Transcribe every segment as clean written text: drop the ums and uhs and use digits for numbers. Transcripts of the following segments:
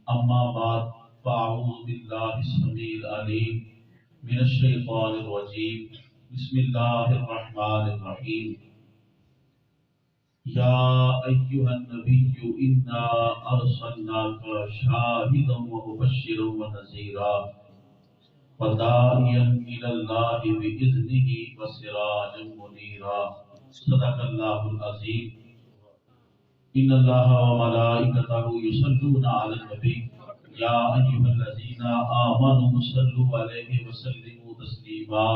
أما بعد فأعوذ بالله السميع العليم من الشيطان الرجيم بسم الله الرحمن الرحيم يا أيها النبي إنا أرسلناك شاهدا ومبشرا ونذيرا وداعيا إلى الله بإذنه وسراجا منيرا صدق الله العظيم إن الله وملائكته يصلون على النبي يا أيها الذين آمنوا صلوا عليه وسلموا تسليما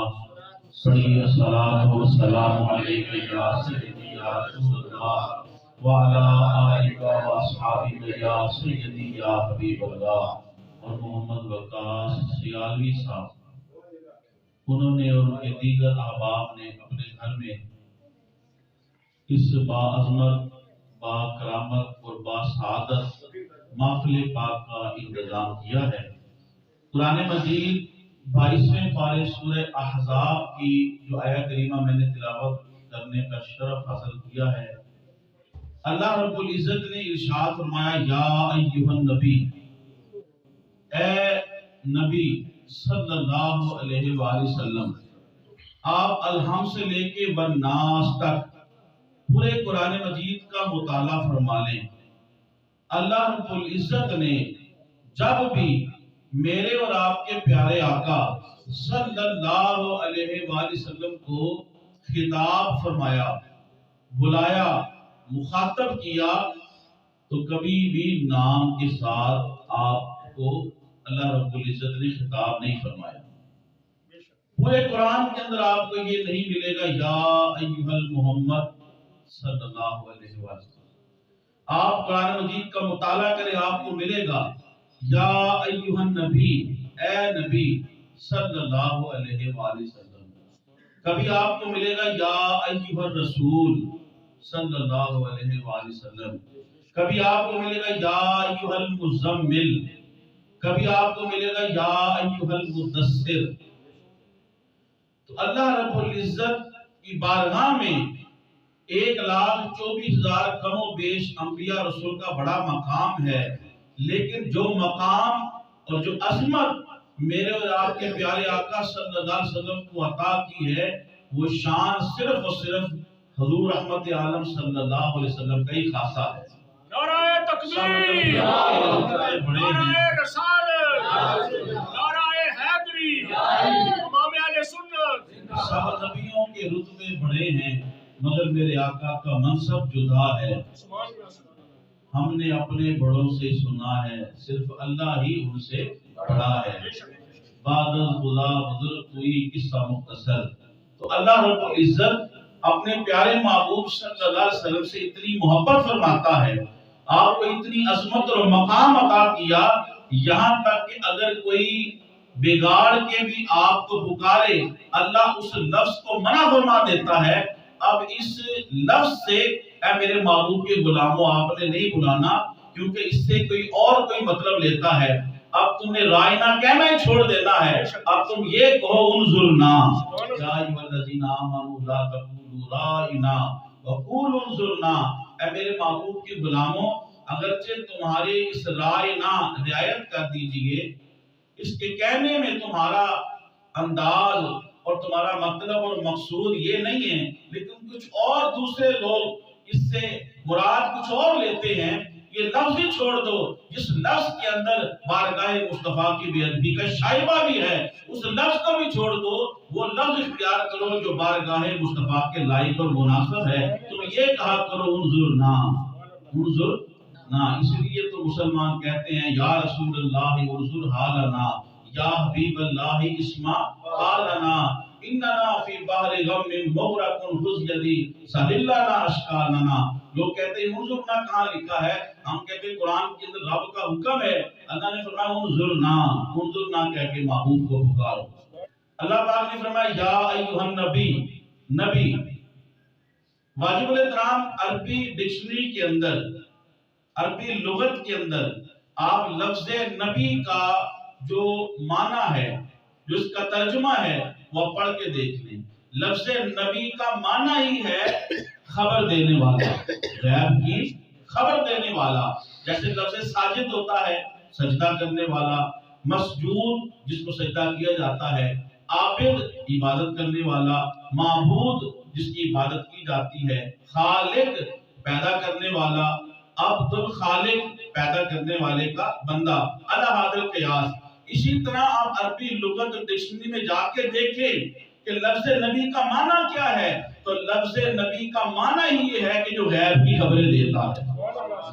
صلی الصلاۃ والسلام علیک یا سیدی یا رسول اللہ وعلی آلک واصحابک یا سیدی یا حبیب اللہ۔ اور محمد وقاص سیالوی صاحب انہوں نے اور ان کے دیگر احباب نے اپنے گھر میں اس باعظمت با کرامت اور با سعادت محفل پاک کا انتظام کیا ہے۔ قرآن مجید 22ویں پارے سورہ احزاب کی جو آیت کریمہ میں نے تلاوت کرنے کا شرف حاصل کیا ہے، اللہ رب العزت نے ارشاد فرمایا یا ایھا النبی، اے نبی صلی اللہ علیہ وآلہ وسلم، آپ الحم سے لے کے والناس تک پورے قرآن مجید کا مطالعہ فرما لیں۔ اللہ رب العزت نے جب بھی میرے اور آپ کے پیارے آقا صلی اللہ علیہ وآلہ وسلم کو خطاب فرمایا، بلایا، مخاطب کیا، تو کبھی بھی نام کے ساتھ آپ کو اللہ رب العزت نے خطاب نہیں فرمایا۔ پورے قرآن کے اندر آپ کو یہ نہیں ملے گا یا ایھا المحمد صلی اللہ علیہ وسلم۔ آپ قرآن مجید کا مطالعہ کریں، آپ کو ملے گا یا ایھا النبی، اے نبی صلی اللہ علیہ وآلہ وسلم۔ کبھی آپ کو ملے گا یا ایھا الرسول صلی اللہ علیہ وآلہ وسلم۔ کبھی آپ کو ملے گا یا ایھا المزمل، کبھی آپ کو ملے گا یا ایھا المدثر۔ تو اللہ رب العزت کی بارگاہ میں 1,24,000 کم و بیش انبیاء رسول کا بڑا مقام ہے، لیکن جو مقام اور جو عظمت میرے اور آپ کے پیارے آقا صلی اللہ علیہ وسلم کو عطا کی ہے، وہ شان صرف اور صرف حضور رحمت عالم صلی اللہ علیہ وسلم کا ہی خاصہ ہے۔ نعرہ تکبیر، نعرہ رسالت، نعرہ حیدری، امام اہل سنت۔ سب نبیوں کے رتبے بڑے ہیں مگر میرے آقا کا منصب جدا ہے۔ ہم نے اپنے بڑوں سے سنا ہے، صرف اللہ ہی ان سے بڑا ہے۔ بعد خدا بزرگ کوئی قصہ مختصر۔ تو اللہ رب العزت اپنے پیارے محبوب صلی اللہ علیہ وسلم سے اتنی محبت فرماتا ہے، آپ کو اتنی عظمت اور مقام عطا کیا، یہاں تک کہ اگر کوئی بگاڑ کے بھی آپ کو پکارے، اللہ اس لفظ کو منع فرما دیتا ہے۔ اب اس لفظ سے اے میرے محبوب کے غلاموں آپ نے نہیں بلانا، کیونکہ اس سے کوئی اور کوئی مطلب لیتا ہے۔ اب تم نے رائنا کہنا ہی چھوڑ دینا ہے، اب تم یہ کہو انظرنا، یا ایھا الذین آمنوا لا تقولوا رائنا وقولوا انظرنا۔ اے میرے محبوب کے غلاموں، اگرچہ تمہارے اس رائنا رعایت کر دیجئے، اس کے کہنے میں تمہارا انداز اور تمہارا مطلب اور مقصود یہ نہیں ہے، لیکن کچھ اور دوسرے لوگ اس سے مراد کچھ اور لیتے ہیں، یہ لفظ ہی چھوڑ دو۔ جس لفظ کے اندر بارگاہ مصطفیٰ کی بے ادبی کا شائبہ بھی ہے، اس لفظ کو بھی چھوڑ دو، وہ لفظ اختیار کرو جو بارگاہ مصطفیٰ کے لائق اور مناسب ہے۔ تم یہ کہا کرو انظرنا، انظرنا۔ اس لیے تو مسلمان کہتے ہیں یا رسول اللہ انظر حالنا، یا حبیب اللہ اسمع قالنا، اننا فی بحر غم مغرق خذ یدی سہل لنا اشکالنا۔ لوگ کہتے ہیں انظرنا کہاں لکھا ہے؟ ہم کہتے ہیں قرآن کے اندر رب کا حکم ہے، اللہ نے فرمایا انظرنا، انظرنا کہہ کے محبوب کو پکارو۔ اللہ پاک نے فرمایا یا ایھا النبی، نبی۔ واجب الاحترام عربی ڈکشنری کے اندر، عربی لغت کے اندر آپ لفظ نبی کا جو معنی ہے، جو اس کا ترجمہ ہے، وہ پڑھ کے دیکھ لیں۔ لفظ نبی کا معنی ہی ہے خبر دینے والا، غیب کی خبر دینے والا۔ جیسے لفظ ساجد ہوتا ہے، سجدہ کرنے والا، مسجود جس کو سجدہ کیا جاتا ہے، عابد عبادت کرنے والا، معبود جس کی عبادت کی جاتی ہے، خالق پیدا کرنے والا، عبد الخالق پیدا کرنے والے کا بندہ، علی حاضر القیاس۔ اسی طرح آپ عربی لغت ڈکشنری میں جا کے دیکھیں کہ لفظ نبی کا معنی کیا ہے، تو لفظ نبی کا معنی ہی یہ ہے کہ جو غیب کی خبریں دیتا ہے۔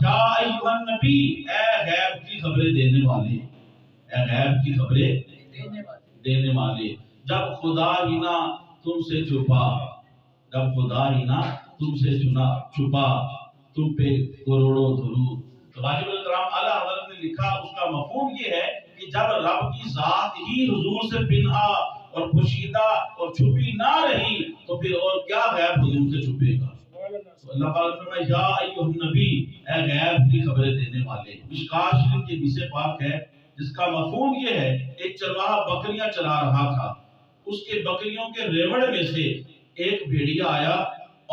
یا ایھا النبی، اے غیب کی خبریں دینے والے، اے غیب کی خبریں دینے والے۔ جب خدا ہی نہ تم سے چھپا، جب خدا ہی نہ تم سے چھپا، تم پہ کروڑوں درود۔ تو واجب الکرام اعلیٰ حضرت نے لکھا، اس کا مفہوم یہ ہے کہ جب رب کی ذات ہی حضور سے پنہا اور پوشیدہ اور چھپی نہ رہی تو پھر اور کیا غیب حضور سے چھپے گا۔ اللہ پاک فرمائے یا ایھا النبی، اے غیب کی خبریں دینے والے۔ مشکوٰۃ شریف کے حدیث پاک ہے جس کا مفہوم یہ ہے، ایک چرواہا بکریاں چلا رہا تھا، اس کے بکریوں کے ریوڑ میں سے ایک بھیڑیا آیا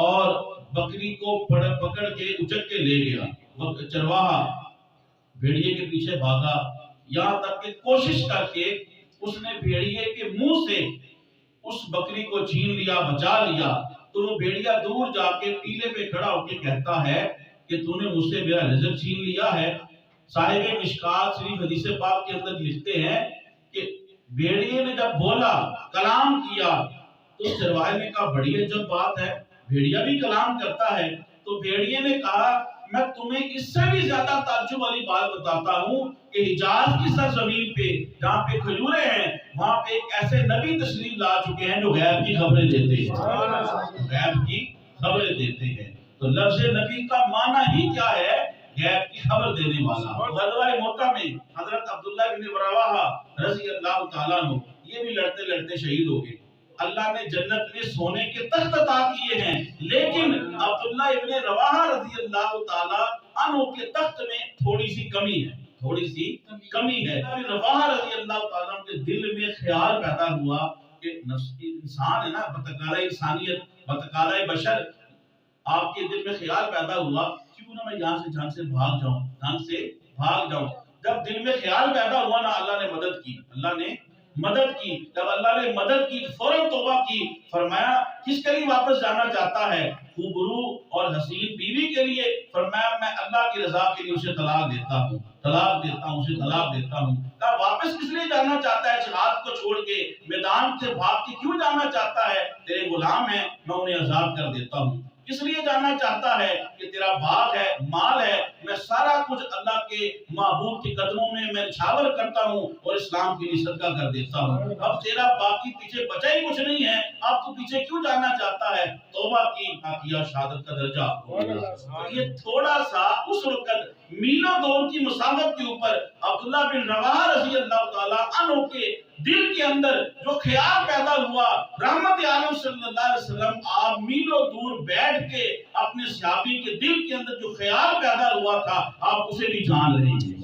اور بکری کو پکڑ کے اچک کے لے گیا۔ چرواہا بھیڑیے کے پیچھے بھاگا، یہاں تک کہ کوشش کر کے اس نے بھیڑیے کے منہ سے اس بکری کو چھین لیا، بچا لیا۔ تو وہ بھیڑیا دور جا کے ٹیلے پہ کھڑا ہو کے کہتا ہے کہ تو نے مجھ سے میرا رزق چھین لیا ہے۔ صاحب مشکوٰۃ شریف حدیث پاک کے اندر لکھتے ہیں کہ بھیڑیے نے جب بولا، کلام کیا، تو چرواہے نے کہا بڑی عجب بات ہے، بھیڑیا بھی کلام کرتا ہے۔ تو بھیڑیے نے کہا میں تمہیں اس سے بھی زیادہ تعجب والی بات بتاتا ہوں کہ حجاز کی سرزمین پہ جہاں پہ کھجوریں ہیں، وہاں پہ ایک ایسے نبی تشریف لا چکے ہیں جو غیب کی خبریں دیتے ہیں، غیب کی خبریں دیتے ہیں۔ تو لفظ نبی کا معنی ہی کیا ہے؟ غیب کی خبر دینے والا۔ غزوہ موتہ میں حضرت عبداللہ بن رواحہ رضی اللہ تعالیٰ عنہ یہ بھی لڑتے لڑتے شہید ہو گئے۔ اللہ نے جنت میں سونے کے تخت عطا کیے ہیں، لیکن عبداللہ ابن رواحہ رضی اللہ تعالیٰ عنہ کے تخت میں تھوڑی سی کمی ہے، تھوڑی سی کمی ہے۔ ابن رواحہ رضی اللہ تعالیٰ عنہ کے دل میں خیال پیدا ہوا کہ انسان ہے نا، بتکالہ انسانیت، بتکالہ بشر، آپ کے دل میں خیال پیدا ہوا کیوں نہ میں یہاں سے جان سے بھاگ جاؤں۔ جب دل میں خیال پیدا ہوا نا، اللہ نے مدد کی، اللہ نے مدد کی۔ جب اللہ نے مدد کی فوراً توبہ کی، فرمایا کس کے لیے واپس جانا چاہتا ہے؟ خوبرو اور حسین بیوی کے لیے۔ فرمایا میں اللہ کی رضا کے لیے اسے طلاق دیتا ہوں، اسے طلاق دیتا ہوں۔ کہا واپس کس لیے جانا چاہتا ہے؟ جہاد کو چھوڑ کے میدان سے بھاگ کے کیوں جانا چاہتا ہے؟ تیرے غلام ہیں، میں انہیں آزاد کر دیتا ہوں۔ اس لیے جانا چاہتا ہے کہ تیرا باغ ہے، مال ہے، میں سارا کچھ اللہ کے معبود کے قدموں میں نچھاور کرتا ہوں اور اسلام کے لیے صدقہ کر دیتا ہوں۔ اب تیرا باقی پیچھے بچا ہی کچھ نہیں ہے، اب تو پیچھے کیوں جانا چاہتا ہے؟ توبہ کی شہادت کا درجہ۔ یہ تھوڑا سا اس وقت میلوں دور کی مسافت کے اوپر عبداللہ بن رواحہ رضی اللہ تعالیٰ عنہ کے دل کے اندر جو خیال پیدا ہوا، رحمت عالم صلی اللہ علیہ وسلم آپ میلوں دور بیٹھ کے اپنے صحابی کے دل کے اندر جو خیال پیدا ہوا تھا آپ اسے بھی جان رہے ہیں۔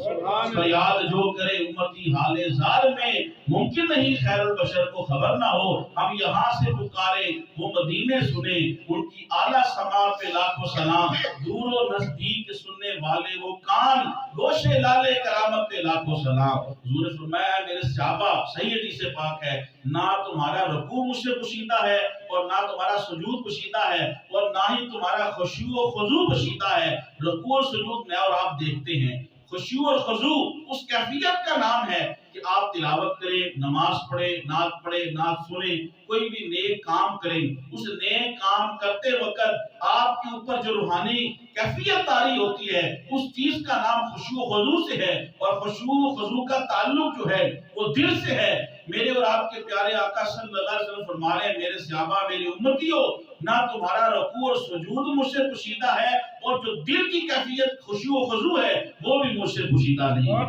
فریاد جو کرے امتی حال زار میں، ممکن نہیں خیر البشر کو خبر نہ ہو۔ ہم یہاں سے پکارے وہ مدینے سنے، ان کی اعلیٰ سما پہ لاکھوں سلام، دور و نزدیک سننے والے وہ کان، گوشے لالے کرامت پہ لاکھوں سلام۔ حضور نے فرمایا میرے صحابہ، صحیح حدیث پاک ہے، نہ تمہارا رکوع مجھ سے پوشیدہ ہے اور نہ تمہارا سجود پوشیدہ ہے اور نہ ہی تمہارا خشوع و خضوع پوشیدہ ہے۔ رکوع اور سجود میں اور آپ دیکھتے ہیں، خشوع اور خضوع اس کیفیت کا نام ہے کہ آپ تلاوت کریں، نماز پڑھیں، نعت سنیں، کوئی بھی نیک کام کریں، اس نیک کام کرتے وقت آپ کے اوپر جو روحانی کیفیت طاری ہوتی ہے اس چیز کا نام خشوع و خضوع سے ہے، اور خشوع و خضوع کا تعلق جو ہے وہ دل سے ہے۔ میرے اور آپ کے پیارے آقا صلی اللہ علیہ وسلم فرما رہے ہیں میرے صحابہ، میری امتیوں، نہ تمہارا رکوع اور سجود مجھ سے پوشیدہ ہے اور جو دل کی کیفیت خشوع و خضوع ہے وہ بھی مجھ سے پوشیدہ نہیں ہے۔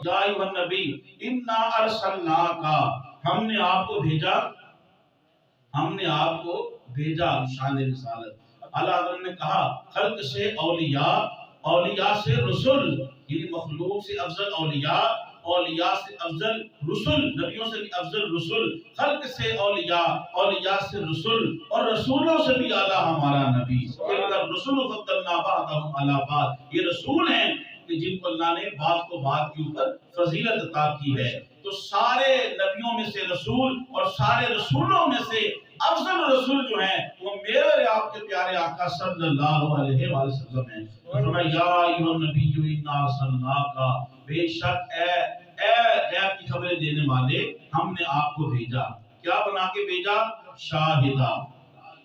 یا ایھا النبی انا ارسلناک، ہم نے آپ کو بھیجا، شان رسالت۔ اللہ حضرت نے کہا خلق سے اولیاء، اولیاء سے رسول، یعنی مخلوق سے افضل اولیاء، اولیاء سے افضل رسول، نبیوں سے بھی افضل رسول، خلق سے اولیاء، اولیاء سے رسول، اور رسولوں سے بھی اعلیٰ ہمارا نبی۔ تلک الرسل فضلنا بعضهم علی بعض، یہ رسول ہیں کہ جن کو اللہ نے بعض کو بعض کے اوپر فضیلت عطا کی ہے۔ تو سارے نبیوں میں سے رسول اور سارے رسولوں میں سے افضل رسول جو ہیں وہ میرے اور آپ کے پیارے آقا صلی اللہ علیہ وآلہ وسلم ہیں۔ فرمایا یا ایھا النبی انا ارسلناک، بے شک اے غیب کی خبریں دینے والے ہم نے آپ کو بھیجا، کیا بنا کے بھیجا؟ شاہدہ۔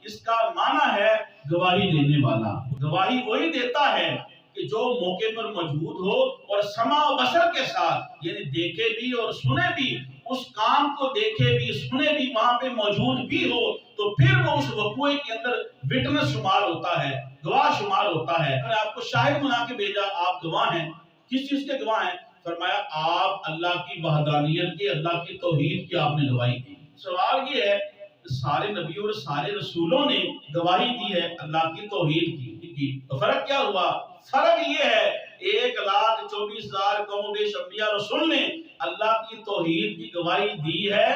اس کا معنی ہے گواہی دینے والا۔ گواہی وہی دیتا ہے کہ جو موقع پر موجود ہو اور سمع و بصر کے ساتھ، یعنی دیکھے بھی اور سنے بھی، اس کام کو دیکھے بھی سنے بھی، وہاں پہ موجود بھی ہو، تو پھر وہ اس وقوع کے اندر وٹنس شمار ہوتا ہے، گواہ شمار ہوتا ہے۔ میں نے آپ کو شاہد بنا کے بھیجا، آپ گواہ ہیں۔ کس چیز کے گواہ ہیں؟ فرمایا آپ اللہ کی وحدانیت کی، اللہ کی توحید کی آپ نے گواہی دی۔ سوال یہ ہے کہ سارے نبیوں اور سارے رسولوں نے گواہی دی ہے اللہ کی توحید کی، تو فرق کیا ہوا؟ فرق یہ ہے 1,24,000 قوم و بیش انبیاء رسول نے اللہ کی توحید کی گواہی دی ہے،